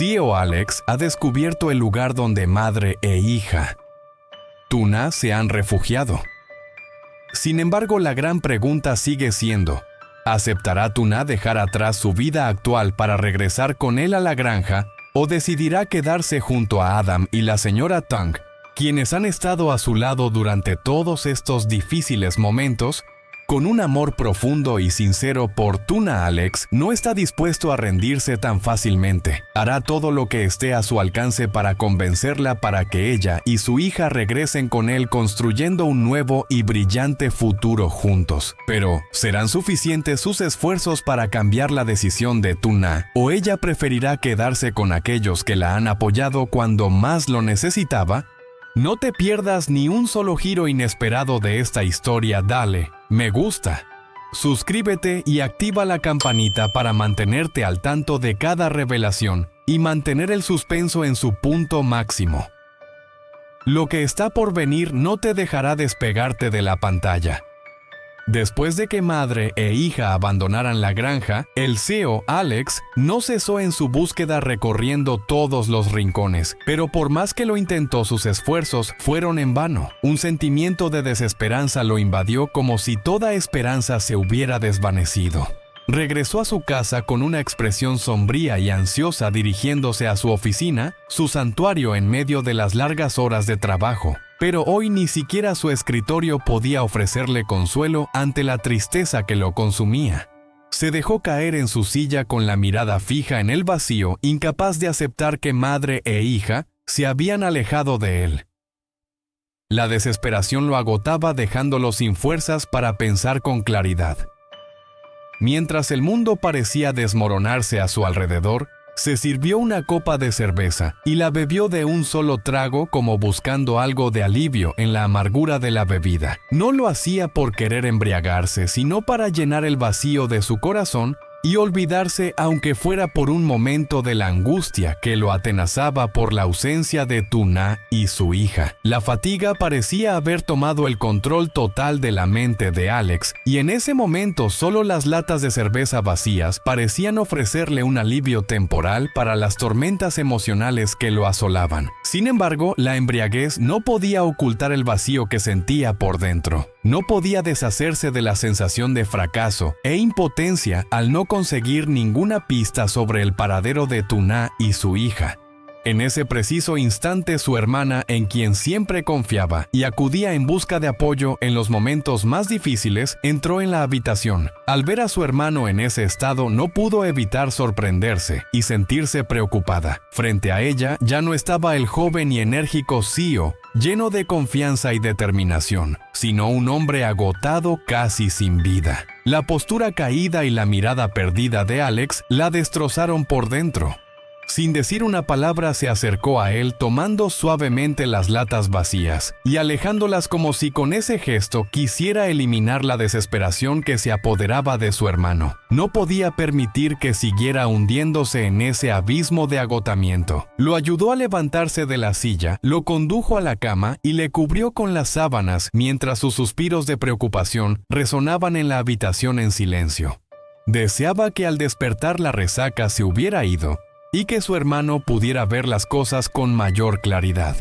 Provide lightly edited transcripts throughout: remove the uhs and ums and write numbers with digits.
CEO Alex ha descubierto el lugar donde madre e hija, Tuna, se han refugiado. Sin embargo, la gran pregunta sigue siendo, ¿aceptará Tuna dejar atrás su vida actual para regresar con él a la granja o decidirá quedarse junto a Adam y la señora Tang, quienes han estado a su lado durante todos estos difíciles momentos? Con un amor profundo y sincero por Tuna, Alex no está dispuesto a rendirse tan fácilmente. Hará todo lo que esté a su alcance para convencerla para que ella y su hija regresen con él construyendo un nuevo y brillante futuro juntos. Pero, ¿serán suficientes sus esfuerzos para cambiar la decisión de Tuna? ¿O ella preferirá quedarse con aquellos que la han apoyado cuando más lo necesitaba? No te pierdas ni un solo giro inesperado de esta historia. Dale me gusta, suscríbete y activa la campanita para mantenerte al tanto de cada revelación y mantener el suspenso en su punto máximo. Lo que está por venir no te dejará despegarte de la pantalla. Después de que madre e hija abandonaran la granja, el CEO Alex no cesó en su búsqueda recorriendo todos los rincones, pero por más que lo intentó, sus esfuerzos fueron en vano. Un sentimiento de desesperanza lo invadió como si toda esperanza se hubiera desvanecido. Regresó a su casa con una expresión sombría y ansiosa dirigiéndose a su oficina, su santuario en medio de las largas horas de trabajo. Pero hoy ni siquiera su escritorio podía ofrecerle consuelo ante la tristeza que lo consumía. Se dejó caer en su silla con la mirada fija en el vacío, incapaz de aceptar que madre e hija se habían alejado de él. La desesperación lo agotaba, dejándolo sin fuerzas para pensar con claridad. Mientras el mundo parecía desmoronarse a su alrededor, se sirvió una copa de cerveza y la bebió de un solo trago, como buscando algo de alivio en la amargura de la bebida. No lo hacía por querer embriagarse, sino para llenar el vacío de su corazón y olvidarse, aunque fuera por un momento, de la angustia que lo atenazaba por la ausencia de Tuna y su hija. La fatiga parecía haber tomado el control total de la mente de Alex, y en ese momento solo las latas de cerveza vacías parecían ofrecerle un alivio temporal para las tormentas emocionales que lo asolaban. Sin embargo, la embriaguez no podía ocultar el vacío que sentía por dentro. No podía deshacerse de la sensación de fracaso e impotencia al no conseguir ninguna pista sobre el paradero de Tuna y su hija. En ese preciso instante, su hermana, en quien siempre confiaba y acudía en busca de apoyo en los momentos más difíciles, entró en la habitación. Al ver a su hermano en ese estado, no pudo evitar sorprenderse y sentirse preocupada. Frente a ella ya no estaba el joven y enérgico CEO, lleno de confianza y determinación, sino un hombre agotado, casi sin vida. La postura caída y la mirada perdida de Alex la destrozaron por dentro. Sin decir una palabra, se acercó a él, tomando suavemente las latas vacías y alejándolas, como si con ese gesto quisiera eliminar la desesperación que se apoderaba de su hermano. No podía permitir que siguiera hundiéndose en ese abismo de agotamiento. Lo ayudó a levantarse de la silla, lo condujo a la cama y le cubrió con las sábanas, mientras sus suspiros de preocupación resonaban en la habitación en silencio. Deseaba que al despertar la resaca se hubiera ido y que su hermano pudiera ver las cosas con mayor claridad.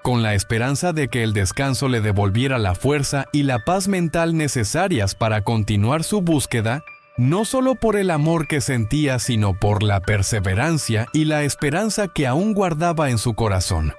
Con la esperanza de que el descanso le devolviera la fuerza y la paz mental necesarias para continuar su búsqueda, no solo por el amor que sentía, sino por la perseverancia y la esperanza que aún guardaba en su corazón.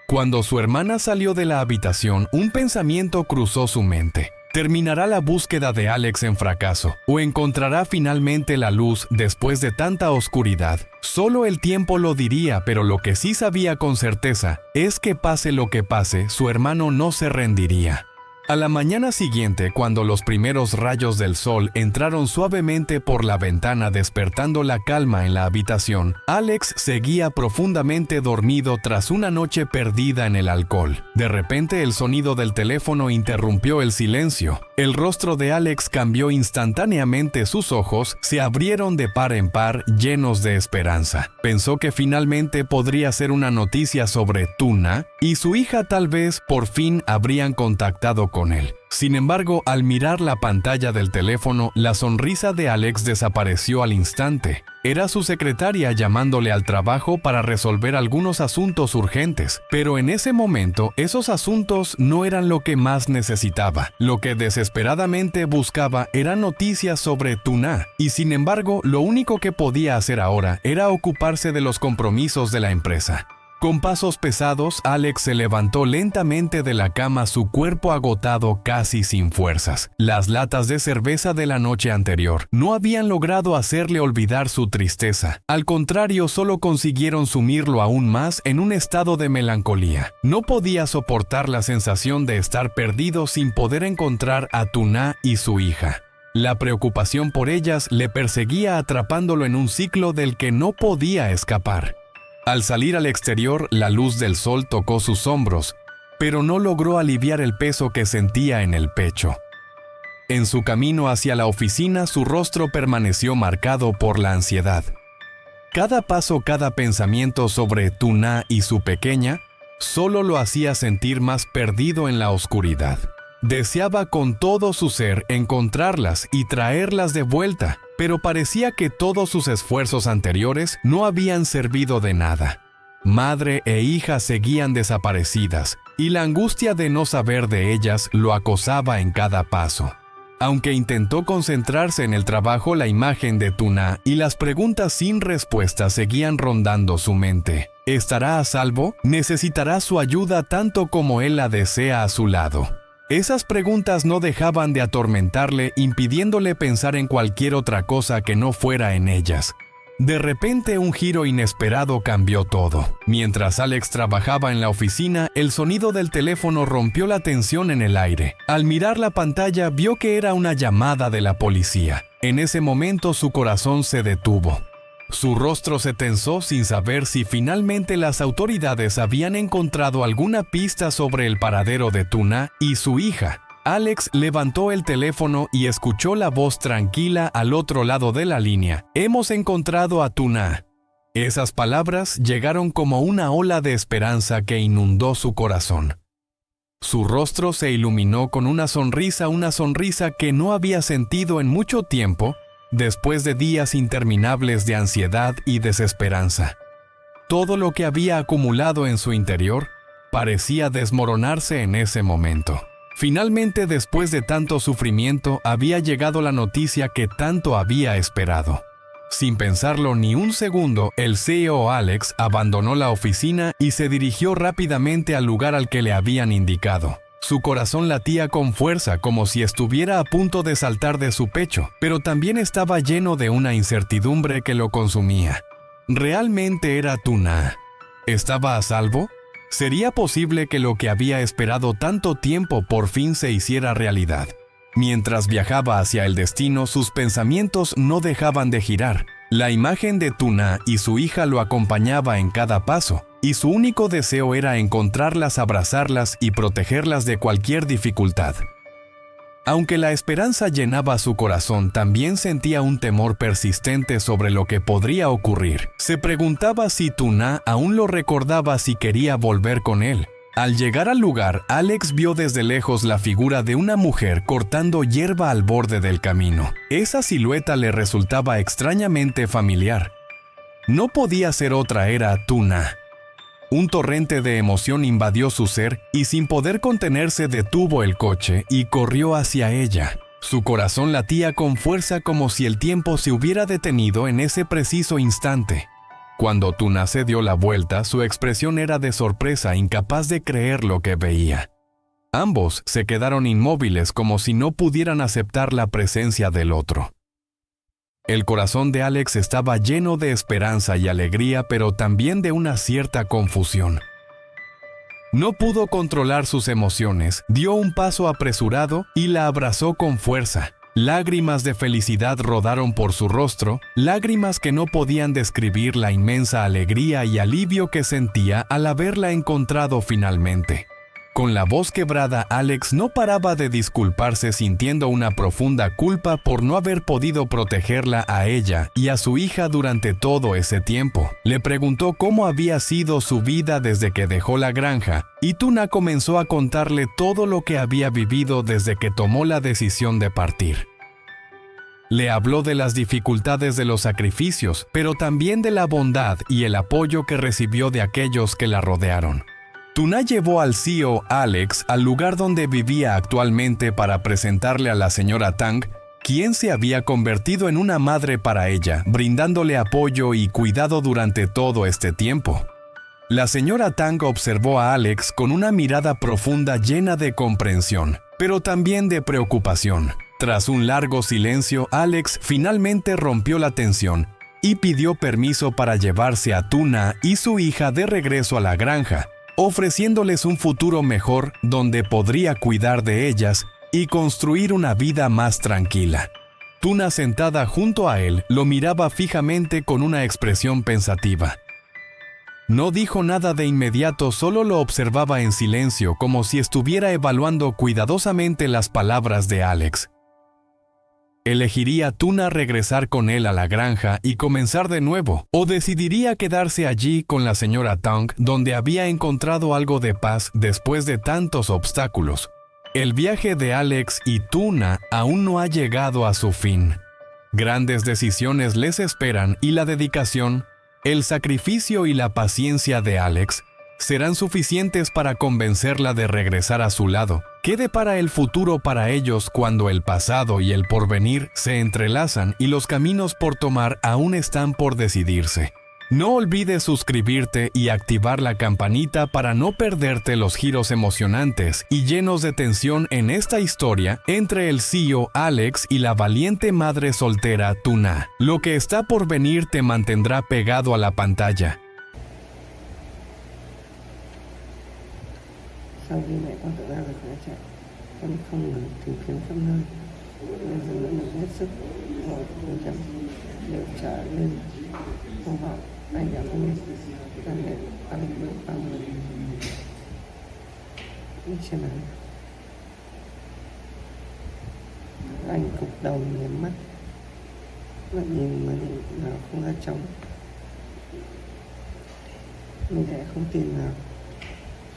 Cuando su hermana salió de la habitación, un pensamiento cruzó su mente. ¿Terminará la búsqueda de Alex en fracaso? ¿O encontrará finalmente la luz después de tanta oscuridad? Solo el tiempo lo diría, pero lo que sí sabía con certeza es que pase lo que pase, su hermano no se rendiría. A la mañana siguiente, cuando los primeros rayos del sol entraron suavemente por la ventana despertando la calma en la habitación, Alex seguía profundamente dormido tras una noche perdida en el alcohol. De repente, el sonido del teléfono interrumpió el silencio. El rostro de Alex cambió instantáneamente, sus ojos se abrieron de par en par, llenos de esperanza. Pensó que finalmente podría ser una noticia sobre Tuna y su hija. Tal vez por fin habrían contactado con él. Sin embargo, al mirar la pantalla del teléfono, la sonrisa de Alex desapareció al instante. Era su secretaria llamándole al trabajo para resolver algunos asuntos urgentes, pero en ese momento esos asuntos no eran lo que más necesitaba. Lo que desesperadamente buscaba eran noticias sobre Tuna, y sin embargo, lo único que podía hacer ahora era ocuparse de los compromisos de la empresa. Con pasos pesados, Alex se levantó lentamente de la cama, su cuerpo agotado, casi sin fuerzas. Las latas de cerveza de la noche anterior no habían logrado hacerle olvidar su tristeza. Al contrario, solo consiguieron sumirlo aún más en un estado de melancolía. No podía soportar la sensación de estar perdido sin poder encontrar a Tuna y su hija. La preocupación por ellas le perseguía, atrapándolo en un ciclo del que no podía escapar. Al salir al exterior, la luz del sol tocó sus hombros, pero no logró aliviar el peso que sentía en el pecho. En su camino hacia la oficina, su rostro permaneció marcado por la ansiedad. Cada paso, cada pensamiento sobre Tuna y su pequeña, solo lo hacía sentir más perdido en la oscuridad. Deseaba con todo su ser encontrarlas y traerlas de vuelta, pero parecía que todos sus esfuerzos anteriores no habían servido de nada. Madre e hija seguían desaparecidas, y la angustia de no saber de ellas lo acosaba en cada paso. Aunque intentó concentrarse en el trabajo, la imagen de Tuna y las preguntas sin respuesta seguían rondando su mente. ¿Estará a salvo? ¿Necesitará su ayuda tanto como él la desea a su lado? Esas preguntas no dejaban de atormentarle, impidiéndole pensar en cualquier otra cosa que no fuera en ellas. De repente, un giro inesperado cambió todo. Mientras Alex trabajaba en la oficina, el sonido del teléfono rompió la tensión en el aire. Al mirar la pantalla, vio que era una llamada de la policía. En ese momento, su corazón se detuvo. Su rostro se tensó sin saber si finalmente las autoridades habían encontrado alguna pista sobre el paradero de Tuna y su hija. Alex levantó el teléfono y escuchó la voz tranquila al otro lado de la línea. «Hemos encontrado a Tuna». Esas palabras llegaron como una ola de esperanza que inundó su corazón. Su rostro se iluminó con una sonrisa que no había sentido en mucho tiempo, después de días interminables de ansiedad y desesperanza. Todo lo que había acumulado en su interior parecía desmoronarse en ese momento. Finalmente, después de tanto sufrimiento, había llegado la noticia que tanto había esperado. Sin pensarlo ni un segundo, el CEO Alex abandonó la oficina y se dirigió rápidamente al lugar al que le habían indicado. Su corazón latía con fuerza, como si estuviera a punto de saltar de su pecho, pero también estaba lleno de una incertidumbre que lo consumía. ¿Realmente era Tuna? ¿Estaba a salvo? ¿Sería posible que lo que había esperado tanto tiempo por fin se hiciera realidad? Mientras viajaba hacia el destino, sus pensamientos no dejaban de girar. La imagen de Tuna y su hija lo acompañaba en cada paso, y su único deseo era encontrarlas, abrazarlas y protegerlas de cualquier dificultad. Aunque la esperanza llenaba su corazón, también sentía un temor persistente sobre lo que podría ocurrir. Se preguntaba si Tuna aún lo recordaba, si quería volver con él. Al llegar al lugar, Alex vio desde lejos la figura de una mujer cortando hierba al borde del camino. Esa silueta le resultaba extrañamente familiar. No podía ser otra, era Tuna. Un torrente de emoción invadió su ser y sin poder contenerse detuvo el coche y corrió hacia ella. Su corazón latía con fuerza como si el tiempo se hubiera detenido en ese preciso instante. Cuando Tuna se dio la vuelta, su expresión era de sorpresa, incapaz de creer lo que veía. Ambos se quedaron inmóviles como si no pudieran aceptar la presencia del otro. El corazón de Alex estaba lleno de esperanza y alegría, pero también de una cierta confusión. No pudo controlar sus emociones, dio un paso apresurado y la abrazó con fuerza. Lágrimas de felicidad rodaron por su rostro, lágrimas que no podían describir la inmensa alegría y alivio que sentía al haberla encontrado finalmente. Con la voz quebrada, Alex no paraba de disculparse, sintiendo una profunda culpa por no haber podido protegerla a ella y a su hija durante todo ese tiempo. Le preguntó cómo había sido su vida desde que dejó la granja, y Tuna comenzó a contarle todo lo que había vivido desde que tomó la decisión de partir. Le habló de las dificultades de los sacrificios, pero también de la bondad y el apoyo que recibió de aquellos que la rodearon. Tuna llevó al CEO Alex al lugar donde vivía actualmente para presentarle a la señora Tang, quien se había convertido en una madre para ella, brindándole apoyo y cuidado durante todo este tiempo. La señora Tang observó a Alex con una mirada profunda llena de comprensión, pero también de preocupación. Tras un largo silencio, Alex finalmente rompió la tensión y pidió permiso para llevarse a Tuna y su hija de regreso a la granja, ofreciéndoles un futuro mejor donde podría cuidar de ellas y construir una vida más tranquila. Tuna, sentada junto a él, lo miraba fijamente con una expresión pensativa. No dijo nada de inmediato, solo lo observaba en silencio, como si estuviera evaluando cuidadosamente las palabras de Alex. ¿Elegiría Tuna regresar con él a la granja y comenzar de nuevo? ¿O decidiría quedarse allí con la señora Tang, donde había encontrado algo de paz después de tantos obstáculos? El viaje de Alex y Tuna aún no ha llegado a su fin. Grandes decisiones les esperan y la dedicación, el sacrificio y la paciencia de Alex serán suficientes para convencerla de regresar a su lado. ¿Qué depara el futuro para ellos cuando el pasado y el porvenir se entrelazan y los caminos por tomar aún están por decidirse? No olvides suscribirte y activar la campanita para no perderte los giros emocionantes y llenos de tensión en esta historia entre el CEO Alex y la valiente madre soltera Tuna. Lo que está por venir te mantendrá pegado a la pantalla. Sau khi mẹ con tự ra được khỏi trại, con không ngừng tìm kiếm khắp nơi, nên dần nỗ lực hết sức, mọi phương châm đều trở lên hy vọng anh đã vui, và mẹ ăn được bao người đi trên này. Anh cụp đầu nhắm mắt, và nhìn mà định nào không ra trống. Mình sẽ không tin nào.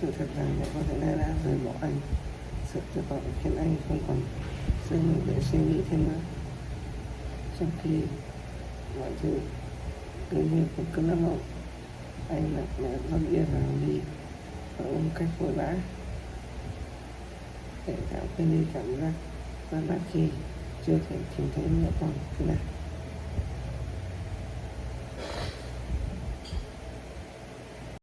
Sự thật rằng mẹ có thể nay đã rời bỏ anh. Sự tuyệt vọng khiến anh không còn sức lực để suy nghĩ thêm nữa. Trong khi mọi thứ gần như một cơn ác mộng, anh lặng lẽ dâng yên vào đi và ôm cách vội vã để tạm quên đi cảm giác mất mát khi chưa thể tìm thấy mẹ con thế nào.